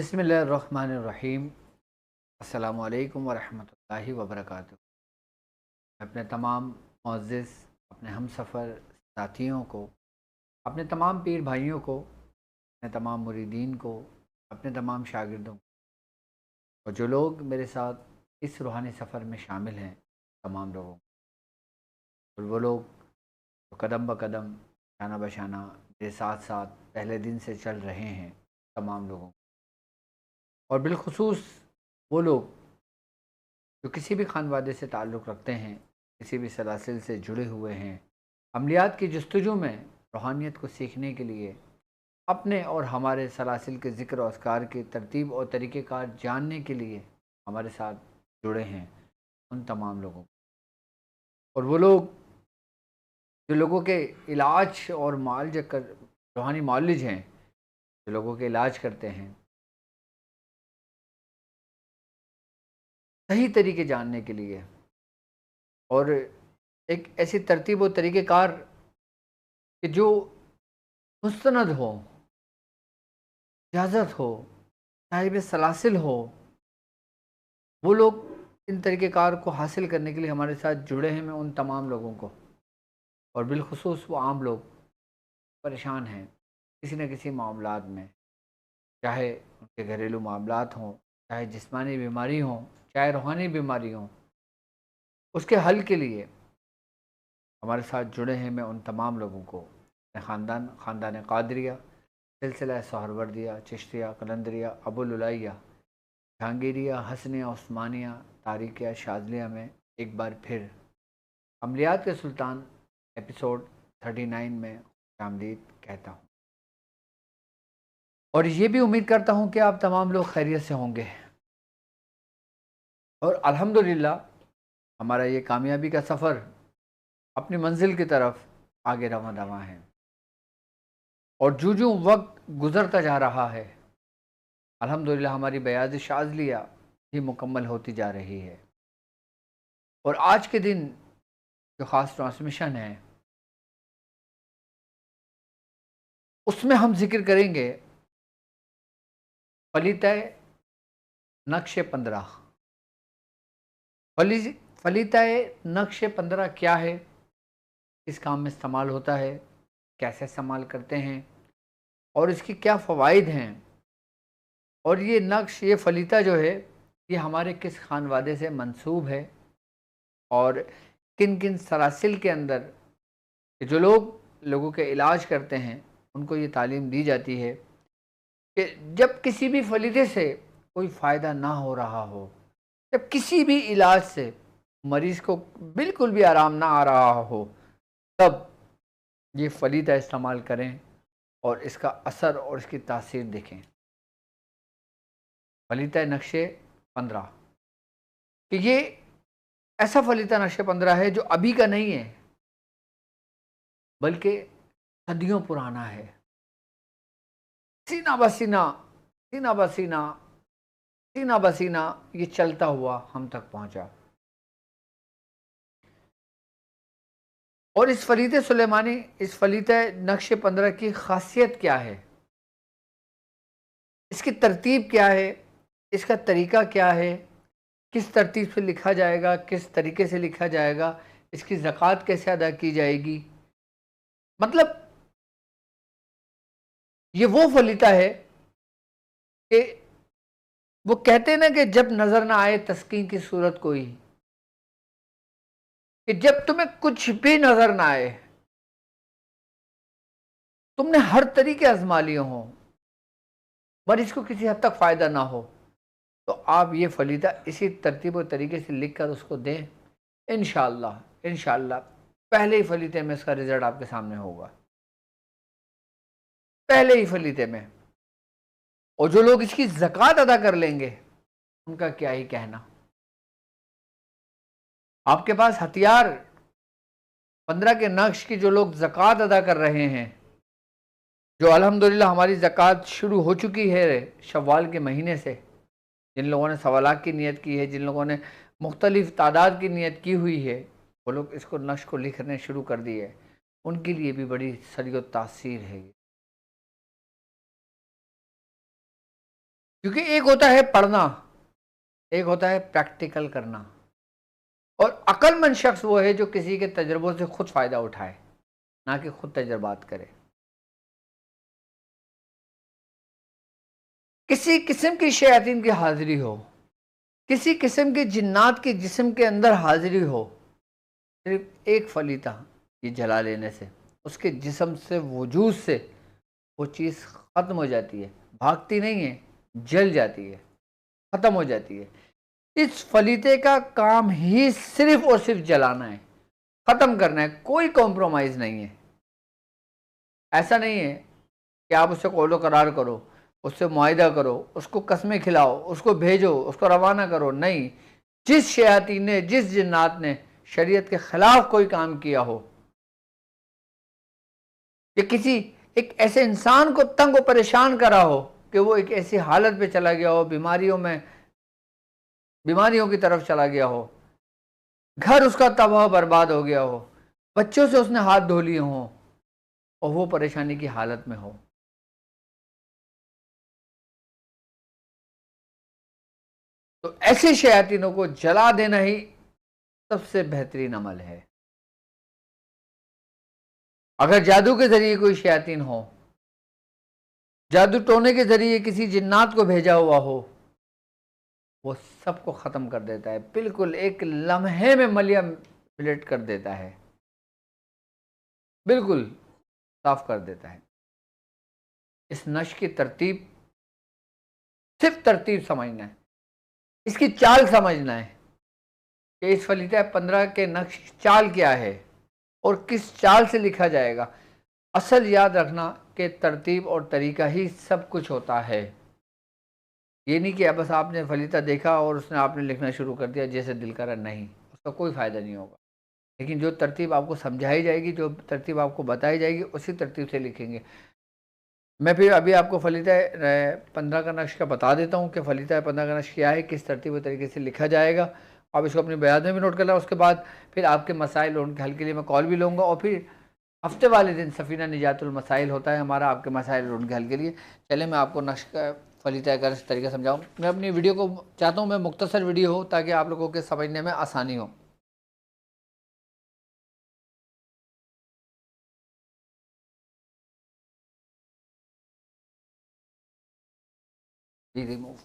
बिस्मिल्लाहिर्रहमानिर्रहीम। अस्सलामु अलैकुम वरहमतुल्लाहि वबरकातुहू। मैं अपने तमाम मुअज़्ज़िज़ अपने हमसफ़र साथियों को, अपने तमाम पीर भाइयों को, अपने तमाम मुरीदीन को, अपने तमाम शागिर्दों को और जो लोग मेरे साथ इस रूहानी सफ़र में शामिल हैं, तमाम लोगों को और वो लोग जो कदम ब कदम, शाना ब शाना मेरे साथ-साथ पहले दिन से चल रहे हैं, तमाम लोगों को और बिलख़ुसूस वो लोग जो किसी भी ख़ानवादे से ताल्लुक़ रखते हैं, किसी भी सलासिल से जुड़े हुए हैं, अमलियात की जस्तजू में रूहानियत को सीखने के लिए अपने और हमारे सलासिल के ज़िक्र और अस्कार की तरतीब और तरीक़ेकार जानने के लिए हमारे साथ जुड़े हैं, उन तमाम लोगों को और वो लोग जो लोगों के इलाज और मुआलजा कर रूहानी मुआलिज हैं, जो लोगों के इलाज करते हैं, सही तरीके जानने के लिए और एक ऐसी तरतीब और तरीक़ेकार कि जो मुस्तनद हो, इजाज़त हो, साहिब सलासिल हो, वो लोग इन तरीक़ेकार को हासिल करने के लिए हमारे साथ जुड़े हैं। मैं उन तमाम लोगों को और बिलख़ुसूस वो आम लोग परेशान हैं किसी न किसी मामलात में, चाहे उनके घरेलू मामलात हों, चाहे जिस्मानी बीमारी हों, चाहे रूहानी बीमारी हों, उसके हल के लिए हमारे साथ जुड़े हैं। मैं उन तमाम लोगों को अपने ख़ानदान क़ादरिया, सिलसिला सोहरवर्दिया, चिश्तिया, कलंदरिया, अबुलुलैया, जहांगीरिया, हसनिया, उस्मानिया, तारिकिया, शाज़लिया में एक बार फिर अमलियात के सुल्तान एपिसोड 39 में खुशामदीद कहता हूँ और ये भी उम्मीद करता हूँ कि आप तमाम लोग खैरियत से होंगे और अल्हम्दुलिल्लाह हमारा ये कामयाबी का सफ़र अपनी मंजिल की तरफ आगे रवां रवां है और जो वक्त गुज़रता जा रहा है, अल्हम्दुलिल्लाह हमारी बयाज़ शाज़लिया भी मुकम्मल होती जा रही है और आज के दिन जो ख़ास ट्रांसमिशन है, उसमें हम ज़िक्र करेंगे फलीतय नक्श 15। फली फलीतय नक्श 15 क्या है, किस काम में इस्तेमाल होता है, कैसे इस्तेमाल करते हैं और इसके क्या फ़वाइद हैं और ये नक्श, ये फलीता जो है, ये हमारे किस ख़ानवादे से मंसूब है और किन किन सलासिल के अंदर जो लोगों के इलाज करते हैं, उनको ये तालीम दी जाती है कि जब किसी भी फलीते से कोई फ़ायदा ना हो रहा हो, जब किसी भी इलाज से मरीज़ को बिल्कुल भी आराम ना आ रहा हो, तब ये फलीता इस्तेमाल करें और इसका असर और इसकी तासीर देखें। फलीता नक्शे 15 कि ये ऐसा फलीता नक्शे 15 है जो अभी का नहीं है, बल्कि सदियों पुराना है। सीना बसीना, सीना बसीना, सीना बसीना ये चलता हुआ हम तक पहुंचा और इस फलीते सुलेमानी, इस फलीते नक्शे 15 की खासियत क्या है, इसकी तरतीब क्या है, इसका तरीका क्या है, किस तरतीब से लिखा जाएगा, किस तरीके से लिखा जाएगा, इसकी ज़कात कैसे अदा की जाएगी। मतलब ये वो फलीता है कि वो कहते हैं ना कि जब नज़र ना आए तस्कीन की सूरत कोई, कि जब तुम्हें कुछ भी नज़र ना आए, तुमने हर तरीके आजमा लिए हों, मरीज को किसी हद तक फ़ायदा ना हो, तो आप ये फलीदा इसी तरतीब और तरीके से लिख कर उसको दें। इंशाअल्लाह इंशाअल्लाह पहले ही फलीते में इसका रिज़ल्ट आपके सामने होगा, पहले ही फलीते में। और जो लोग इसकी ज़कात अदा कर लेंगे, उनका क्या ही कहना। आपके पास हथियार 15 के नक्श की जो लोग ज़कात अदा कर रहे हैं, जो अल्हम्दुलिल्लाह हमारी ज़कात शुरू हो चुकी है शव्वाल के महीने से, जिन लोगों ने सवा लाख की नियत की है, जिन लोगों ने मुख्तलिफ़ तादाद की नियत की हुई है, वो लोग इसको नक्श को लिखने शुरू कर दिए, उनके लिए भी बड़ी सरी व तासीर है। क्योंकि एक होता है पढ़ना, एक होता है प्रैक्टिकल करना। और अक्लमंद शख्स वो है जो किसी के तजुर्बों से खुद फायदा उठाए, ना कि खुद तजर्बात करे। किसी किस्म की शयातीन की हाजिरी हो, किसी किस्म के जिन्नात के जिस्म के अंदर हाजिरी हो, सिर्फ एक फलीता ये जला लेने से उसके जिस्म से, वजूद से वो चीज़ ख़त्म हो जाती है। भागती नहीं है, जल जाती है, ख़त्म हो जाती है। इस फलीते का काम ही सिर्फ और सिर्फ जलाना है, ख़त्म करना है, कोई कॉम्प्रोमाइज़ नहीं है। ऐसा नहीं है कि आप उससे कौलो करार करो, उससे मुआहिदा करो, उसको कस्में खिलाओ, उसको भेजो, उसको रवाना करो। नहीं, जिस शयातीन ने, जिस जिन्नात ने शरीयत के ख़िलाफ़ कोई काम किया हो, या किसी एक ऐसे इंसान को तंग व परेशान करा हो कि वो एक ऐसी हालत पे चला गया हो, बीमारियों की तरफ चला गया हो, घर उसका तबाह बर्बाद हो गया हो, बच्चों से उसने हाथ धो लिए हों और वो परेशानी की हालत में हो, तो ऐसे शयातीनों को जला देना ही सबसे बेहतरीन अमल है। अगर जादू के जरिए कोई शयातीन हो, जादू टोने के जरिए किसी जिन्नात को भेजा हुआ हो, वो सबको ख़त्म कर देता है, बिल्कुल एक लम्हे में मलिया मिलेट कर देता है, बिल्कुल साफ कर देता है। इस नश की तरतीब, सिर्फ तरतीब समझना है, इसकी चाल समझना है कि इस फलीता 15 के नक्श चाल क्या है और किस चाल से लिखा जाएगा। असल याद रखना कि तरतीब और तरीका ही सब कुछ होता है। ये नहीं कि बस आपने फलीता देखा और उसने आपने लिखना शुरू कर दिया जैसे दिल करा, नहीं, उसका कोई फ़ायदा नहीं होगा। लेकिन जो तरतीब आपको समझाई जाएगी, जो तरतीब आपको बताई जाएगी, उसी तरतीब से लिखेंगे। मैं फिर अभी आपको फलीता 15 का नक्श का बता देता हूँ कि फलीता 15 का नक्श क्या है, किस तरतीब और तरीके से लिखा जाएगा। आप इसको अपनी बयान में भी नोट कर लें। उसके बाद फिर आपके मसाइल और उनके हल के लिए मैं कॉल भी लूँगा, और फिर हफ्ते वाले दिन सफ़ीना निजातुल मसाइल होता है हमारा, आपके मसाइल और उनके हल के लिए। चले मैं आपको नक्श का फलीता का तरीका समझाऊँ। मैं अपनी वीडियो को चाहता हूँ मैं मुख्तसर वीडियो हो ताकि आप लोगों के समझने में आसानी हो। जी रिमूव।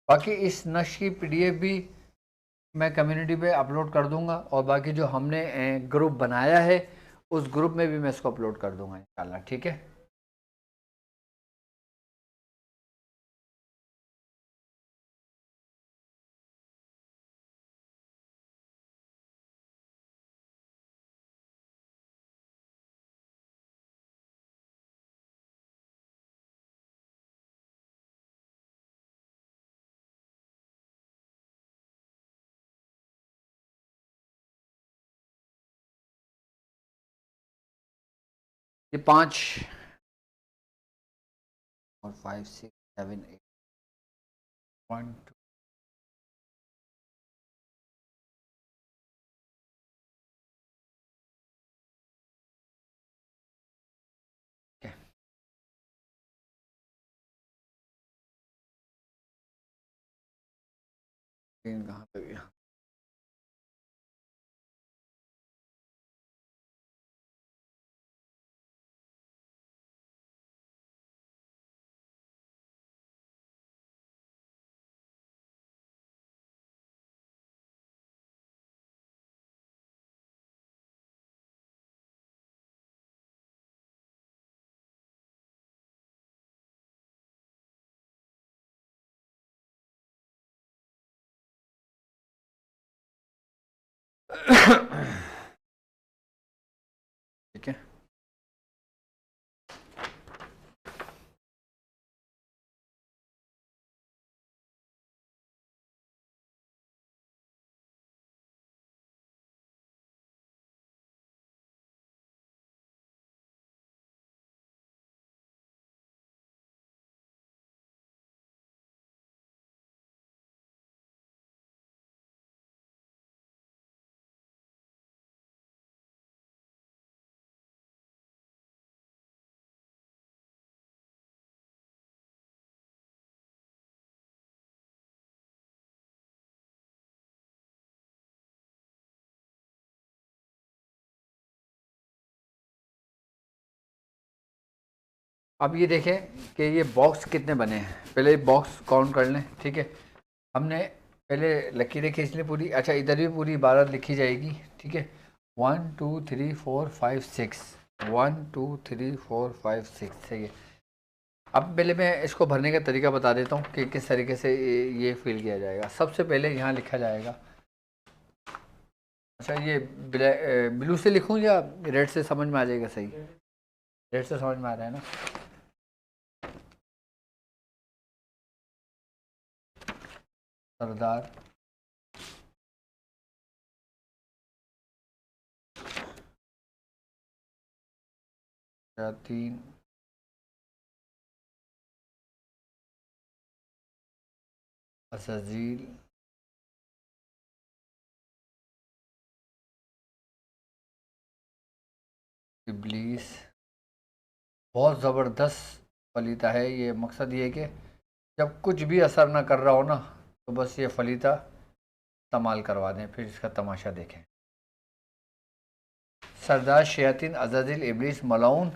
बाकी इस नक्श की PDF भी मैं कम्युनिटी पे अपलोड कर दूंगा, और बाकी जो हमने ग्रुप बनाया है उस ग्रुप में भी मैं इसको अपलोड कर दूंगा इंशाल्लाह। ठीक है। ये 5 और 5 6 7 8 1 2 कहाँ पे गया। ठीक है। अब ये देखें कि ये बॉक्स कितने बने हैं, पहले बॉक्स काउंट कर लें। ठीक है, हमने पहले लकीरें खींच ली पूरी। अच्छा, इधर भी पूरी इबारत लिखी जाएगी। ठीक है, 1 2 3 4 5 6, 1 2 3 4 5 6 सही है। अब पहले मैं इसको भरने का तरीका बता देता हूँ कि किस तरीके से ये फिल किया जाएगा। सबसे पहले यहाँ लिखा जाएगा। अच्छा, ये ब्लू से लिखूँ या रेड से समझ में आ जाएगा? सही, रेड से समझ में आ रहा है ना। सरदार तीन अज़ीज़ इब्लीस। बहुत ज़बरदस्त फलीता है ये। मकसद ये है कि जब कुछ भी असर ना कर रहा हो ना, तो बस ये फलीता इस्तेमाल करवा दें, फिर इसका तमाशा देखें। सरदार शयातीन अज़ाज़िल इब्लीस मलाउन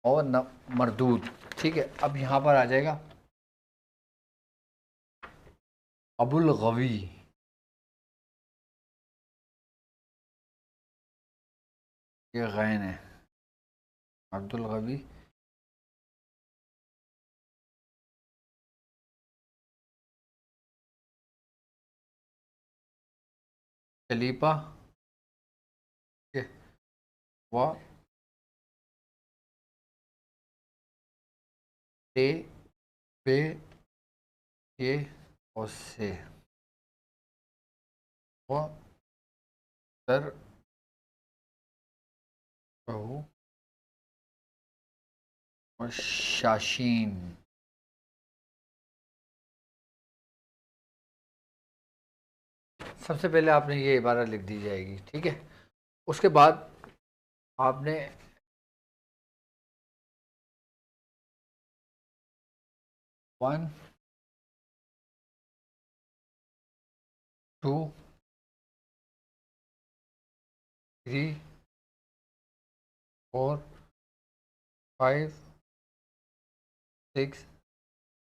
और मरदूद। ठीक है, अब यहाँ पर आ जाएगा अबुल गवी। ये गैन है, अब्दुल गवी। खलीफा व ते पे ये और से व तर और शाशीन। सबसे पहले आपने ये इबारत लिख दी जाएगी। ठीक है, उसके बाद आपने one two three four five six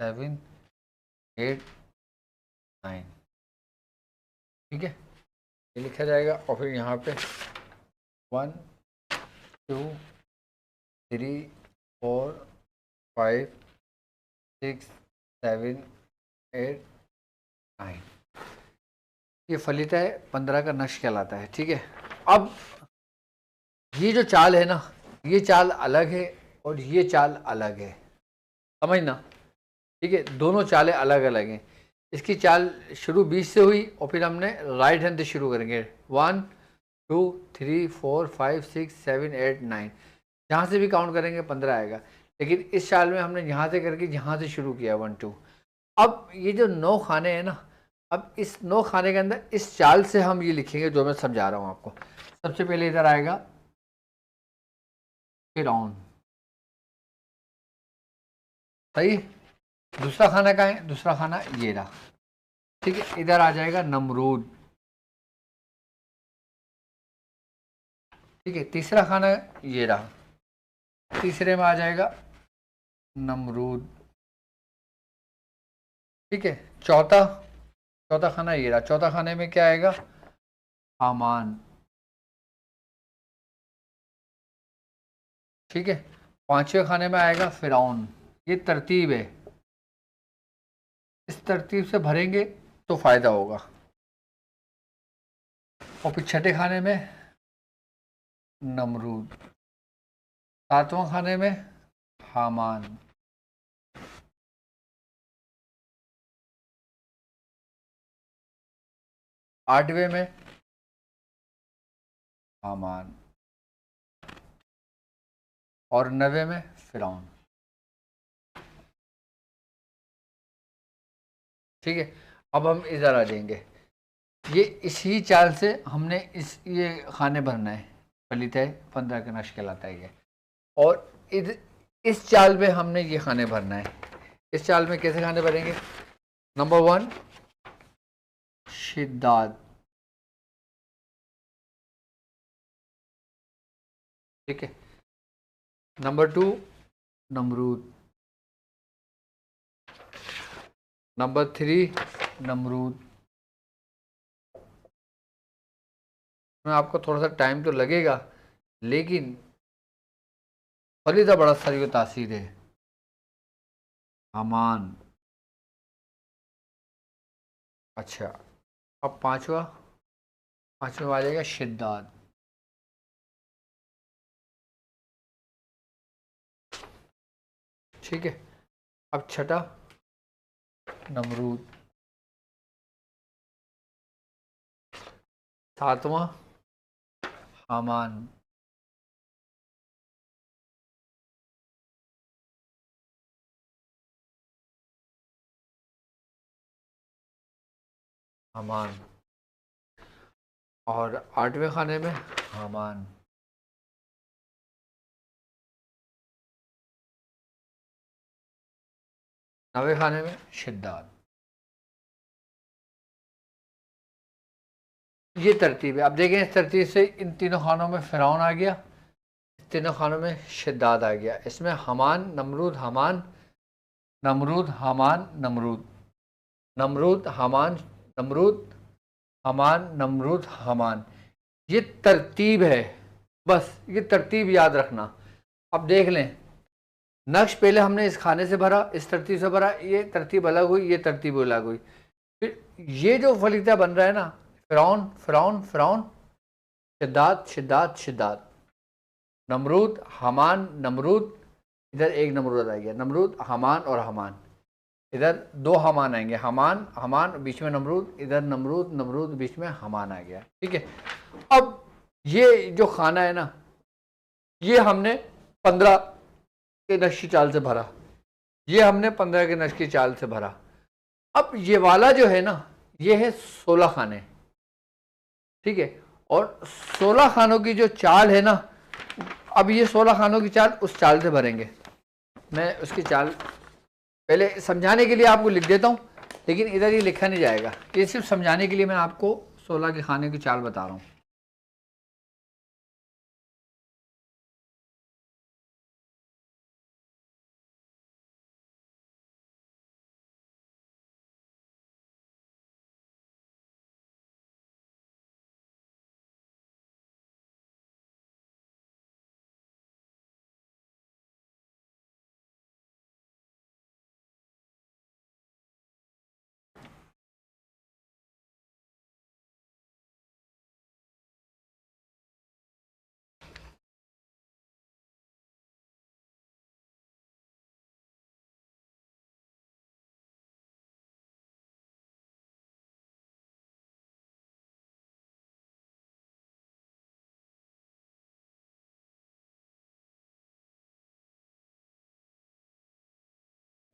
seven eight nine. ठीक है, ये लिखा जाएगा और फिर यहाँ पे 1 2 3 4 5 6 7 8 9। ये फलीता है 15 का नक्श कहलाता है। ठीक है, अब ये जो चाल है ना, ये चाल अलग है और ये चाल अलग है, समझना। ठीक है, दोनों चालें अलग अलग हैं। इसकी चाल शुरू 20 से हुई और फिर हमने राइट हैंड से शुरू करेंगे। 1 2 3 4 5 6 7 8 9, जहाँ से भी काउंट करेंगे 15 आएगा। लेकिन इस चाल में हमने यहाँ से करके यहाँ से शुरू किया 1 2। अब ये जो 9 खाने हैं ना, अब इस 9 खाने के अंदर इस चाल से हम ये लिखेंगे जो मैं समझा रहा हूँ आपको। सबसे पहले इधर आएगा फिरौन, सही। दूसरा खाना कहाँ है? दूसरा खाना ये रहा। ठीक है, इधर आ जाएगा नमरूद। ठीक है, तीसरा खाना ये रहा, तीसरे में आ जाएगा नमरूद। ठीक है, चौथा चौथा खाना ये रहा, चौथा खाने में क्या आएगा? हामान। ठीक है, पांचवें खाने में आएगा फिरौन। ये तरतीब है, इस तरतीब से भरेंगे तो फायदा होगा। और फिर छठे खाने में नमरूद, सातवां खाने में हामान, आठवें में हामान और नवे में फिरौन। ठीक है, अब हम इधर आ जाएंगे। ये इसी चाल से हमने ये खाने भरना है। फलित है 15 का नक्श कहलाता है ये। और इस चाल में हमने ये खाने भरना है। इस चाल में कैसे खाने भरेंगे? नंबर 1 शिद्दात। ठीक है, नंबर 2 नमरूद। नंबर 3 नमरूद। में आपको थोड़ा सा टाइम तो लगेगा, लेकिन फलीदा बड़ा सारी तासीर है। अमान। अच्छा, अब पांचवा, पांचवा आ जाएगा शिद्दात। ठीक है, अब छठा नमरूद। सातवां हामान। हामान। और आठवें खाने में हामान। नवे खाने में शिद्दात। ये तरतीब है। अब देखें, इस तरतीब से इन तीनों खानों में फ़िरौन आ गया, इस तीनों खानों में शिद्दात आ गया। इसमें हमान, नमरूद, हमान, नमरूद, हमान, नमरूद, नमरूद, हमान, नमरूद, हमान, नमरूद, हमान। ये तरतीब है, बस ये तरतीब याद रखना। अब देख लें, नक्श पहले हमने इस खाने से भरा, इस तरतीब से भरा, ये तरतीब अलग हुई, ये तरतीब अलग हुई। फिर ये जो फलीता बन रहा है ना, फ़िरौन, फ़िरौन, फ़िरौन, शिद्दात, शिद्दात, शिद्दात, नमरूद, हमान, नमरूद, इधर एक नमरूद आ गया, नमरूद, हमान और हमान, इधर दो हमान आएंगे, हमान, हमान, बीच में नमरूद, इधर नमरूद, नमरूद, बीच में हमान आ गया। ठीक है, अब ये जो खाना है ना, ये हमने 15 के नक्शी चाल से भरा, ये हमने 15 के नक्शी चाल से भरा। अब ये वाला जो है ना, ये है 16 खाने। ठीक है, और 16 खानों की जो चाल है ना, अब ये 16 खानों की चाल उस चाल से भरेंगे। मैं उसकी चाल पहले समझाने के लिए आपको लिख देता हूँ, लेकिन इधर ये लिखा नहीं जाएगा, ये सिर्फ समझाने के लिए मैं आपको 16 के खाने की चाल बता रहा हूँ।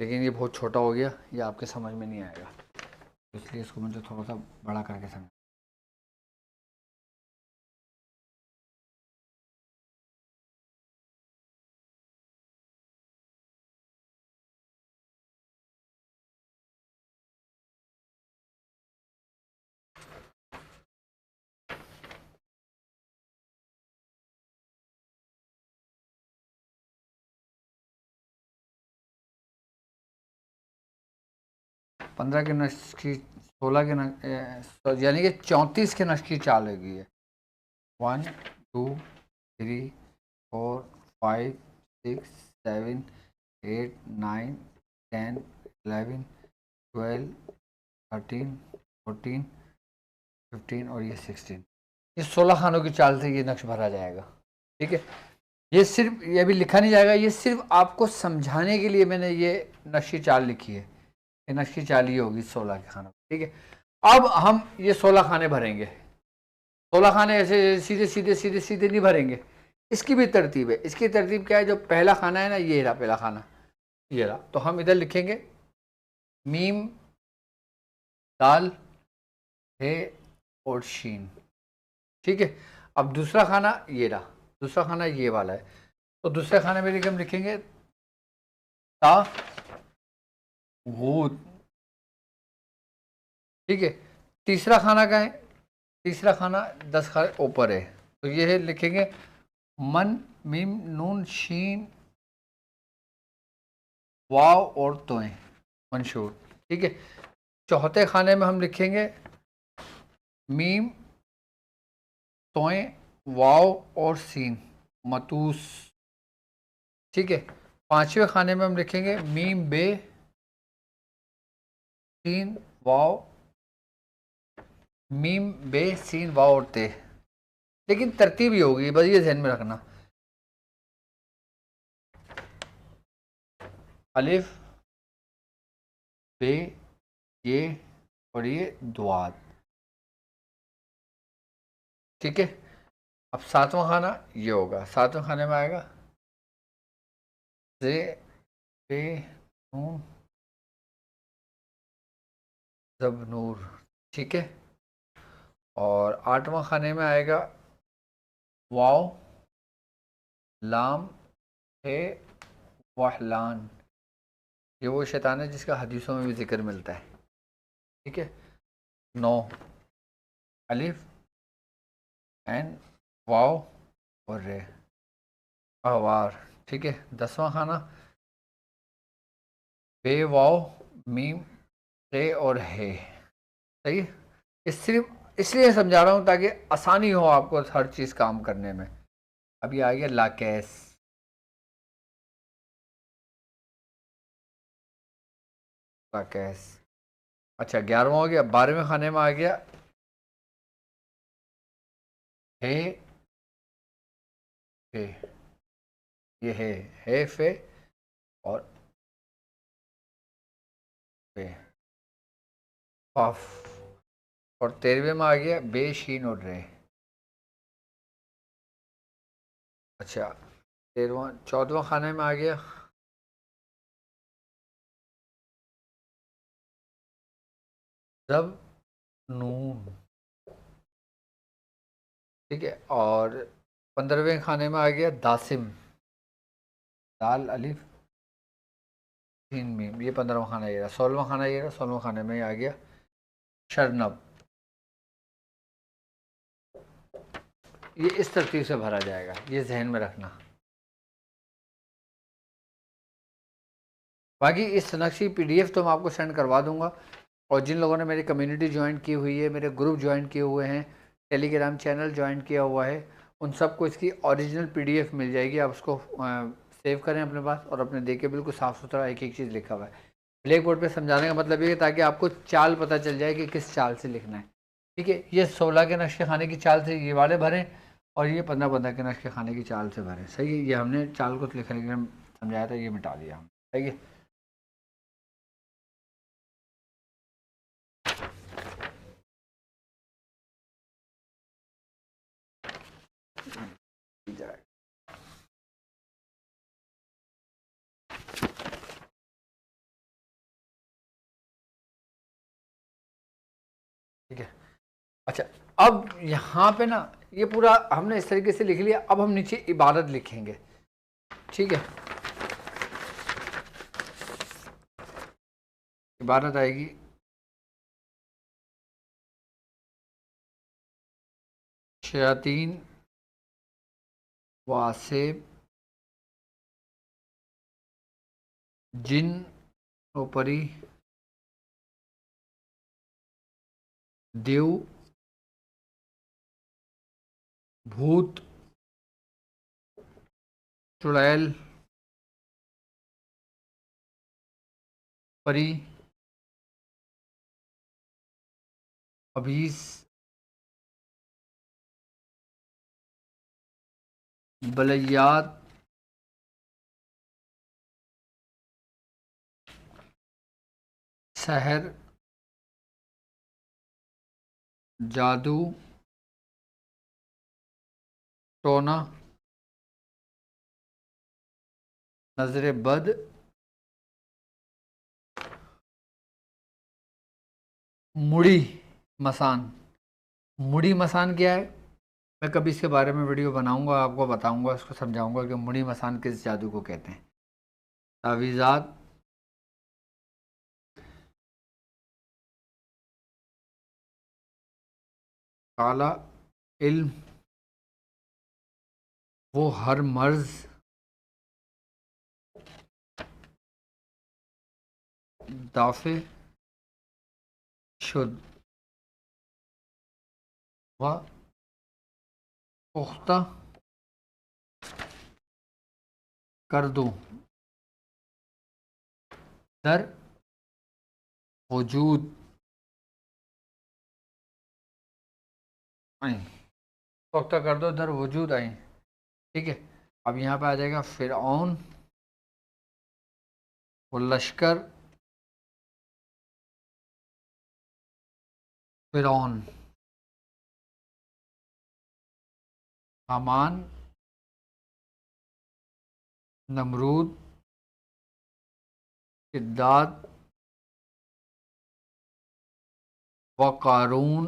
लेकिन ये बहुत छोटा हो गया, ये आपके समझ में नहीं आएगा, इसलिए इसको मुझे थोड़ा सा बड़ा करके समझ। 15 के नक्श की 16 के यानी कि 34 के नक्श की चाल लगी है। 1 2 3 4 5 6 7 8 9 10 11 12 13 14 15 और ये 16, ये 16 खानों की चाल से ये नक्श भरा जाएगा। ठीक है, ये सिर्फ, ये भी लिखा नहीं जाएगा, ये सिर्फ आपको समझाने के लिए मैंने ये नक्शी चाल लिखी है। ये नक्शी चाल ही होगी 16 के खानों। ठीक है, अब हम ये 16 खाने भरेंगे। 16 खाने ऐसे सीधे सीधे सीधे सीधे नहीं भरेंगे, इसकी भी तरतीब है। इसकी तरतीब क्या है, जो पहला खाना है ना, ये रहा पहला खाना, ये रहा, तो हम इधर लिखेंगे मीम, दाल, हे और शीन। ठीक है, अब दूसरा खाना ये रहा, दूसरा खाना ये वाला है, तो दूसरे खाने में हम लिखेंगे ता, गूद। ठीक है, तीसरा खाना का है, तीसरा खाना 10 खाने ऊपर है, तो ये है लिखेंगे मन, मीम, नून, शीन, वाव और तोएं, मंशूर। ठीक है। चौथे खाने में हम लिखेंगे मीम, तोएं, वाव और सीन, मतूस। ठीक है। पांचवें खाने में हम लिखेंगे मीम बे, सीन वाव, मीम बे सीन वाव और ते। लेकिन तरतीब ही होगी, बस ये ध्यान में रखना। अलिफ, बे, ये और ये दुआत। ठीक है। अब सातवां खाना ये होगा। सातवें खाने में आएगा जे, पे, नून, जब, नूर। ठीक है। और आठवां खाने में आएगा वाव, लाम, हे, वहलान। ये वो शैतान है जिसका हदीसों में भी जिक्र मिलता है। ठीक है। नौ, अलिफ, एन, वाव और रे, अवार। ठीक है। दसवां खाना बे, वाव, मीम, रे और हे। सही है। इस सिर्फ इसलिए समझा रहा हूँ ताकि आसानी हो आपको हर चीज़ काम करने में। अभी आ गया लाकेस। लाकेस। अच्छा, 11वां हो गया। 12वें खाने में आ गया हे, फे। ये है फे और फे, पफ। और 13वें में आ गया बे, शीन और रे। अच्छा, 13वां। 14वां खाने में आ गया जब, नून। ठीक है। और 15वें खाने में आ गया दासिम, दाल, अलिफ, तीन मीम। ये 15वां खाना ये रहा। 16वां खाना ये रहा। 16वां खाने में आ गया शरनब। ये इस तरतीब से भरा जाएगा, ये जहन में रखना। बाकी इस नक्शी पीडीएफ तो मैं आपको सेंड करवा दूंगा। और जिन लोगों ने मेरी कम्युनिटी ज्वाइन की हुई है, मेरे ग्रुप ज्वाइन किए हुए हैं, टेलीग्राम चैनल ज्वाइन किया हुआ है, उन सबको इसकी ओरिजिनल पीडीएफ मिल जाएगी। आप उसको सेव करें अपने पास और अपने देखें, बिल्कुल साफ़ सुथरा एक एक चीज़ लिखा हुआ है। ब्लैक बोर्ड पर समझाने का मतलब ये है ताकि आपको चाल पता चल जाए कि किस चाल से लिखना है। ठीक है। ये 16 के नक्शे खाने की चाल से ये वाले भरें और ये 15-15 के नक्शे खाने की चाल से भरें। सही है। ये हमने चाल को लिखने के लिए समझाया था, ये मिटा दिया हम। सही है। ठीक है। अच्छा, अब यहाँ पे ना ये पूरा हमने इस तरीके से लिख लिया। अब हम नीचे इबारत लिखेंगे। ठीक है। इबारत आएगी शयातीन वासेब जिन ऊपरी देव भूत चुड़ैल परी अभीस बलैयात सहर जादू टोना नजर बद मुड़ी मसान। मुड़ी मसान क्या है? मैं कभी इसके बारे में वीडियो बनाऊंगा, आपको बताऊंगा, इसको समझाऊंगा कि मुड़ी मसान किस जादू को कहते हैं। तावीज़ात काला इल्म वो हर मर्ज दाफे शुद्ध व पुख्ता कर दूं दर वजूद आई, पुख्ता कर दो दर वजूद आई। ठीक है, अब यहाँ पे आ जाएगा फिरऔन वो लश्कर फिरौन हामान नमरूद इद्दाद व कारून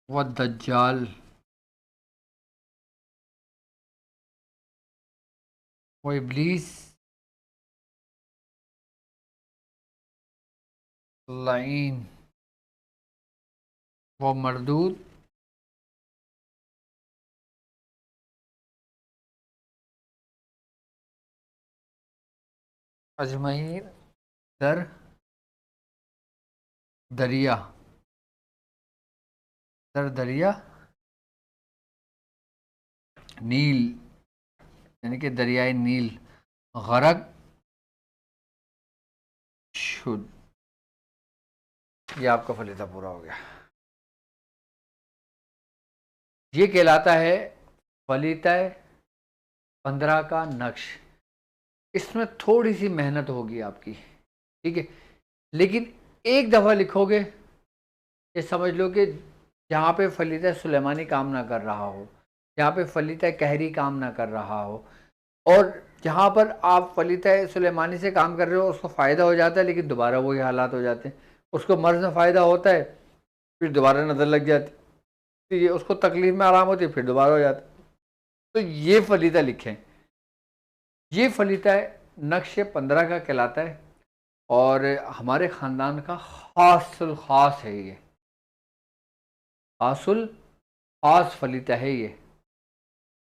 व दज्जाल व इब्लीस लाइन व मरदूद अजमईर दर दरिया दर दरिया नील, यानी कि दरियाए नील गरक शुद्ध। ये आपका फलीता पूरा हो गया। ये कहलाता है फलीता 15 का नक्श। इसमें थोड़ी सी मेहनत होगी आपकी, ठीक है, लेकिन एक दफ़ा लिखोगे ये समझ लो कि जहाँ पे फलीता सुलेमानी काम ना कर रहा हो, जहाँ पे फलीता कहरी काम ना कर रहा हो, और जहाँ पर आप फलीता सुलेमानी से काम कर रहे हो उसको फ़ायदा हो जाता है लेकिन दोबारा वही हालात हो जाते हैं। उसको मर्ज़ में फ़ायदा होता है फिर दोबारा नज़र लग जाती, तो ये उसको तकलीफ़ में आराम होती है फिर दोबारा हो जाता है। तो ये फलीता लिखें, ये फलीता नक्श 15 का कहलाता है और हमारे ख़ानदान का ख़ासुल ख़ास है। ये ख़ासुल ख़ास फलीता है। ये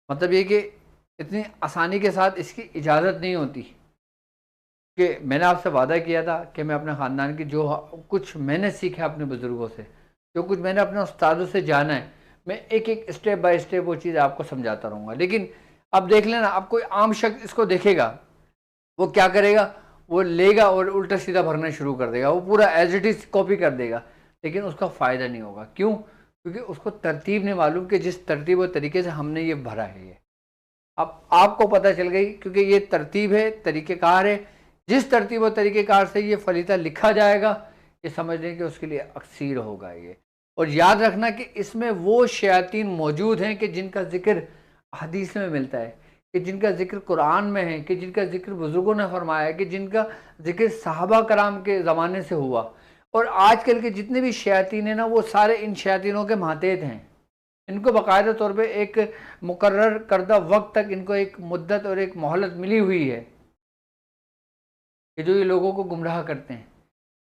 मतलब ये कि इतनी आसानी के साथ इसकी इजाज़त नहीं होती कि मैंने आपसे वादा किया था कि मैं अपने ख़ानदान की जो कुछ मैंने सीखा अपने बुज़ुर्गों से, जो कुछ मैंने अपने उस्तादों से जाना है, मैं एक एक स्टेप बाय स्टेप वो चीज़ आपको समझाता रहूँगा। लेकिन अब देख लेना, अब कोई आम शख्स इसको देखेगा वो क्या करेगा, वो लेगा और उल्टा सीधा भरना शुरू कर देगा, वो पूरा एज इट इज़ कॉपी कर देगा, लेकिन उसका फ़ायदा नहीं होगा। क्यों? क्योंकि उसको तरतीब नहीं मालूम कि जिस तरतीब और तरीके से हमने ये भरा है। ये अब आपको पता चल गई क्योंकि ये तरतीब है, तरीक़ेकार है। जिस तरतीब और तरीक़ेकार से ये फलीता लिखा जाएगा ये समझ लें कि उसके लिए अक्सीर होगा ये। और याद रखना कि इसमें वो शयातीन मौजूद हैं कि जिनका ज़िक्र हदीस में मिलता है, कि जिनका ज़िक्र कुरान में है, कि जिनका ज़िक्र बुज़ुर्गों ने फरमाया है, कि जिनका ज़िक्र सहाबा कराम के ज़माने से हुआ। और आजकल के जितने भी शयातीन हैं ना, वो सारे इन शयातीनों के मातेहत हैं। इनको बाकायदा तौर पे एक मुकर्रर करदा वक्त तक इनको एक मुद्दत और एक मोहलत मिली हुई है कि जो ये लोगों को गुमराह करते हैं।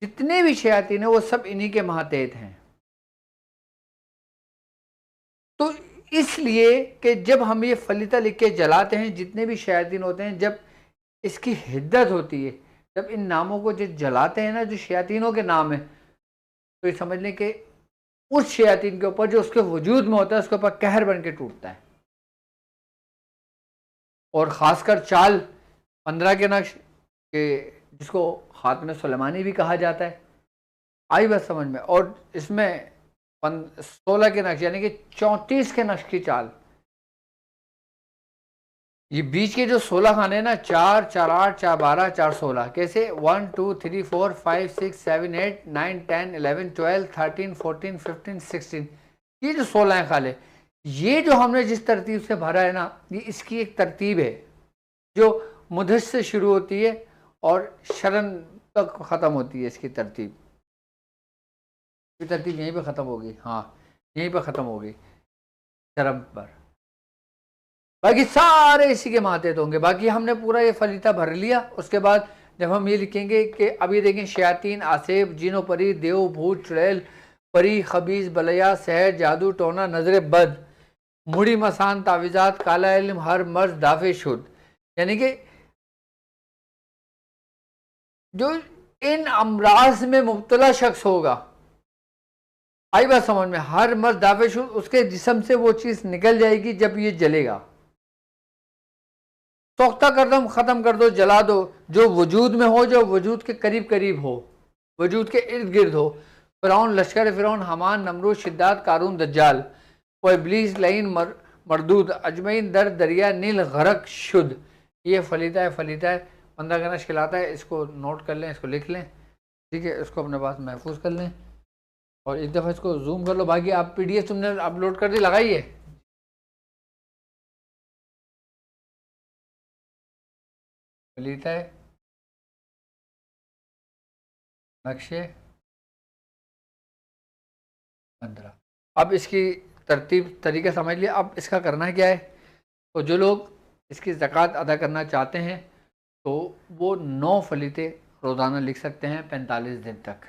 जितने भी शयातीन हैं वो सब इन्हीं के मातेहत हैं। तो इसलिए कि जब हम ये फलीता लिख के जलाते हैं, जितने भी शयातीन होते हैं, जब इसकी हिद्दत होती है, जब इन नामों को जो जलाते हैं ना, जो शयातीनों के नाम है, तो ये समझ लें कि उस शयातीन के ऊपर जो उसके वजूद में होता है उसके ऊपर कहर बन के टूटता है। और ख़ासकर चाल 15 के नक्श के, जिसको ख़ात्मे सुलेमानी भी कहा जाता है, आई बात समझ में। और इसमें 16 के नक्श यानी कि 34 के नक्श की चाल, ये बीच के जो 16 खाने हैं ना, 4 4 8 4 12 4 16, कैसे 1 2 3 4 5 6 7 8 9 10 11 12 13 14 15 16, ये जो 16 खाले, ये जो हमने जिस तरतीब से भरा है ना, ये इसकी एक तरतीब है जो मुदस से शुरू होती है और शरण तक ख़त्म होती है। इसकी तरतीब, ये तरतीब यहीं पे ख़त्म होगी, हाँ यहीं पे ख़त्म होगी शरम पर। बाकी सारे इसी के माते होंगे। बाकी हमने पूरा ये फलीता भर लिया। उसके बाद जब हम ये लिखेंगे कि अब ये देखें, शयातीन, आसेब, जिनो परी, देव, भूत, चुड़ैल, परी, खबीस, बलया, सहर, जादू, टोना, नजर बद, मुड़ी, मसान, तावीज़ात, काला इल्म, हर मर्ज, दाफे शुद्ध, यानी कि जो इन अमराज में मुब्तला शख्स होगा, आई बात समझ में, हर मर्द दावेशुद उसके जिस्म से वो चीज़ निकल जाएगी जब ये जलेगा। सोख्ता कर दो, ख़त्म कर दो, जला दो, जो वजूद में हो, जो वजूद के करीब करीब हो, वजूद के इर्द गिर्द हो। फ़िरौन, लश्कर फ़िरौन, हमान, नमरूद, शिद्दात, कारून, दज्जाल, व इब्लीस लईन मरदूद, अजमईन दर दरिया नील गरक शुद्ध। ये फलीता है, फलीता है, 15 का नश खिलाता है। इसको नोट कर लें, इसको लिख लें, ठीक है, इसको अपने पास महफूज कर लें और एक दफ़ा इसको जूम कर लो। बाकी आप PDF तुमने अपलोड कर दी, लगाइए। फलीता है, नक्शे 15। अब इसकी तरतीब तरीका समझ लिया। अब इसका करना क्या है, तो जो लोग इसकी ज़कात अदा करना चाहते हैं तो वो 9 फलीते रोज़ाना लिख सकते हैं 45 दिन तक,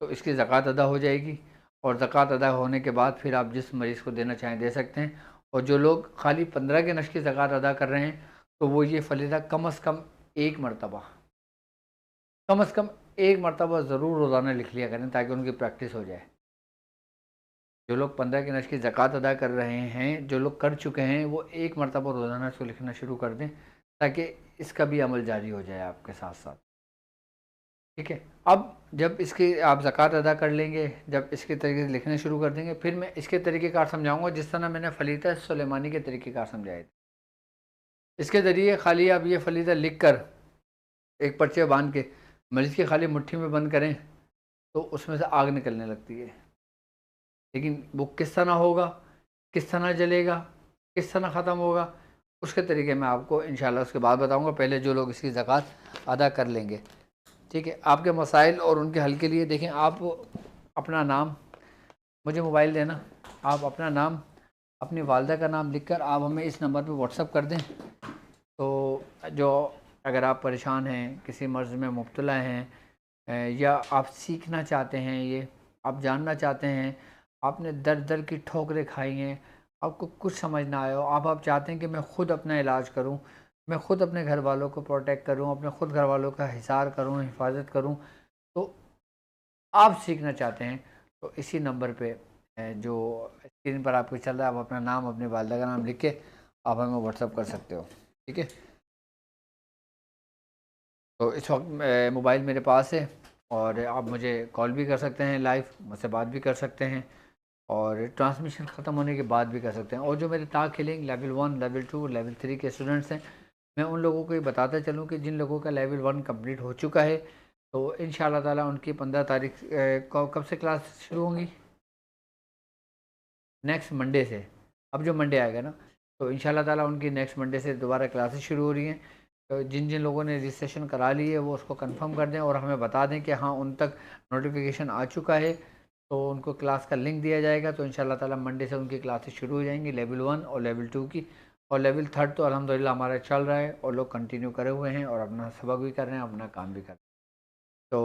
तो इसकी ज़कात अदा हो जाएगी। और ज़कात अदा होने के बाद फिर आप जिस मरीज़ को देना चाहें दे सकते हैं। और जो लोग खाली 15 के नश की ज़कात अदा कर रहे हैं तो वो ये फलीदा कम अज़ कम एक मरतबा, कम अज़ कम एक मरतबा ज़रूर रोज़ाना लिख लिया करें ताकि उनकी प्रैक्टिस हो जाए। जो लोग 15 के नश की ज़कात अदा कर रहे हैं, जो लोग कर चुके हैं, वो एक मरतबा रोज़ाना इसको लिखना शुरू कर दें ताकि इसका भी अमल जारी हो जाए आपके साथ साथ, ठीक है। अब जब इसकी आप ज़कात अदा कर लेंगे, जब इसके तरीके से लिखने शुरू कर देंगे, फिर मैं इसके तरीक़ेकार समझाऊँगा जिस तरह मैंने फलीता सुलेमानी के तरीक़ेकार समझाए थे। इसके ज़रिए खाली आप ये फलीता लिख कर एक पर्चे बांध के मरीज़ की खाली मुट्ठी में बंद करें तो उसमें से आग निकलने लगती है। लेकिन वो किस तरह होगा, किस तरह जलेगा, किस तरह ख़त्म होगा, उसके तरीके मैं आपको इंशाल्लाह उसके बाद बताऊँगा। पहले जो लोग इसकी ज़कात अदा कर लेंगे, ठीक है। आपके मसाइल और उनके हल के लिए देखें, आप अपना नाम, मुझे मोबाइल देना, आप अपना नाम, अपनी वालदा का नाम लिखकर आप हमें इस नंबर पे व्हाट्सअप कर दें। तो जो अगर आप परेशान हैं, किसी मर्ज़ में मुब्तला हैं, या आप सीखना चाहते हैं, ये आप जानना चाहते हैं, आपने दर दर की ठोकरें खाई हैं, आपको कुछ समझ ना आया हो, आप चाहते हैं कि मैं ख़ुद अपना इलाज करूं, मैं ख़ुद अपने घर वालों को प्रोटेक्ट करूं, अपने ख़ुद घर वालों का हिसार करूं, हिफाजत करूं, तो आप सीखना चाहते हैं तो इसी नंबर पे जो स्क्रीन पर आपको चल रहा है, आप अपना नाम, अपने वालिदा का नाम लिख के आप हमें व्हाट्सअप कर सकते हो, ठीक है। तो इस वक्त मोबाइल मेरे पास है और आप मुझे कॉल भी कर सकते हैं, लाइव मुझसे बात भी कर सकते हैं और ट्रांसमिशन ख़त्म होने के बाद भी कर सकते हैं। और जो मेरे ताक खिलेंगे लेवल 1, लेवल 2, लेवल 3 के स्टूडेंट्स हैं, मैं उन लोगों को ये बताता चलूँ कि जिन लोगों का लेवल 1 कंप्लीट हो चुका है तो इंशाअल्लाह ताला उनकी 15 तारीख को कब से क्लास शुरू होंगी, नेक्स्ट मंडे से। अब जो मंडे आएगा ना, तो इंशाअल्लाह ताला उनकी नेक्स्ट मंडे से दोबारा क्लासेस शुरू हो रही हैं। तो जिन जिन लोगों ने रजिस्ट्रेशन करा ली है वो उसको कंफर्म कर दें और हमें बता दें कि हाँ उन तक नोटिफिकेशन आ चुका है, तो उनको क्लास का लिंक दिया जाएगा। तो इंशाअल्लाह ताला मंडे से उनकी क्लासेस शुरू हो जाएंगी, लेवल 1 और लेवल 2 की। और लेवल 3 तो अल्हम्दुलिल्लाह हमारा चल रहा है और लोग कंटिन्यू करे हुए हैं और अपना सबक भी कर रहे हैं, अपना काम भी कर रहे हैं। तो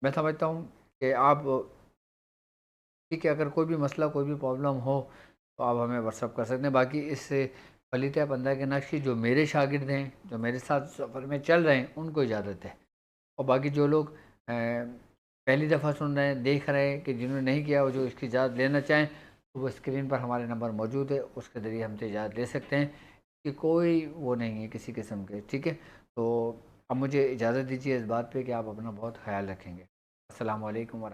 मैं समझता हूँ कि आप, ठीक है, अगर कोई भी मसला, कोई भी प्रॉब्लम हो तो आप हमें व्हाट्सअप कर सकते हैं। बाकी इस फलीता 15 के नक्श की जो मेरे शागिर्द हैं, जो मेरे साथ सफ़र में चल रहे हैं, उनको इजाज़त है। और बाकी जो लोग पहली दफ़ा सुन रहे हैं, देख रहे हैं, कि जिन्होंने नहीं किया वो जो इसकी इजाज़त लेना चाहें तो वो स्क्रीन पर हमारे नंबर मौजूद है, उसके ज़रिए हमसे इजाज़त ले सकते हैं कि कोई वो नहीं है किसी किस्म के, ठीक है। तो अब मुझे इजाज़त दीजिए इस बात पे कि आप अपना बहुत ख्याल रखेंगे। अस्सलामु अलैकुम व